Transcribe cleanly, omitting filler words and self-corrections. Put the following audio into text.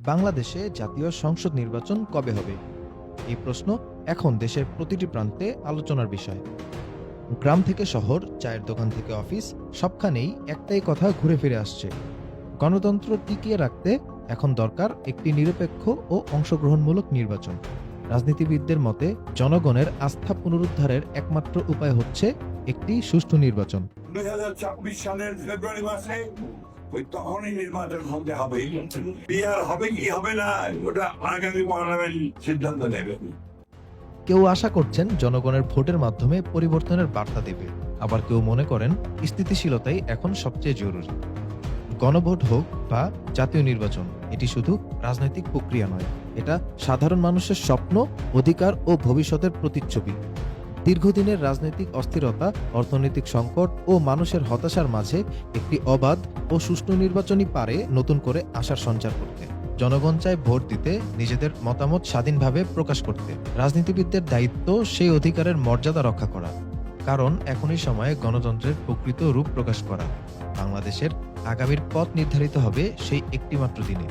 বাংলাদেশে জাতীয় সংসদ নির্বাচন কবে হবে? এই প্রশ্ন এখন দেশের প্রতিটি প্রান্তে আলোচনার বিষয়। গ্রাম থেকে শহর, চায়ের দোকান থেকে অফিস, সবখানেই একটাই কথা ঘুরে ফিরে আসছে। গণতন্ত্র টিকিয়ে রাখতে এখন দরকার একটি নিরপেক্ষ ও অংশগ্রহণমূলক নির্বাচন। রাজনীতিবিদদের মতে জনগণের আস্থা পুনরুদ্ধারের একমাত্র উপায় হচ্ছে একটি সুষ্ঠু নির্বাচন। 2024 সালের ফেব্রুয়ারি মাসে ওই তখনই নির্বাচন হতে হবে। বিহার হবে কি হবে না ওটা আগামী পার্লামেন্ট সিদ্ধান্ত নেবে। কেউ আশা করছেন জনগণের ভোটের মাধ্যমে পরিবর্তনের বার্তা দেবে, আবার কেউ মনে করেন স্থিতিশীলতাই এখন সবচেয়ে জরুরি। গণভোট হোক বা জাতীয় নির্বাচন, এটি শুধু রাজনৈতিক প্রক্রিয়া নয়, এটা সাধারণ মানুষের স্বপ্ন, অধিকার ও ভবিষ্যতের প্রতিচ্ছবি। দীর্ঘদিনের রাজনৈতিক অস্থিরতা, অর্থনৈতিক সংকট ও মানুষের হতাশার মাঝে একটি অবাধ ও সুষ্ঠু নির্বাচনই পারে নতুন করে আশার সঞ্চার করতে। জনগণ চায় ভোট দিতে, নিজেদের মতামত স্বাধীনভাবে প্রকাশ করতে। রাজনীতিবিদদের দায়িত্ব সেই অধিকারের মর্যাদা রক্ষা করা, কারণ এখনই সময়ে গণতন্ত্রের প্রকৃত রূপ প্রকাশ করা। বাংলাদেশের আগামীর পথ নির্ধারিত হবে সেই একটিমাত্র দিনে।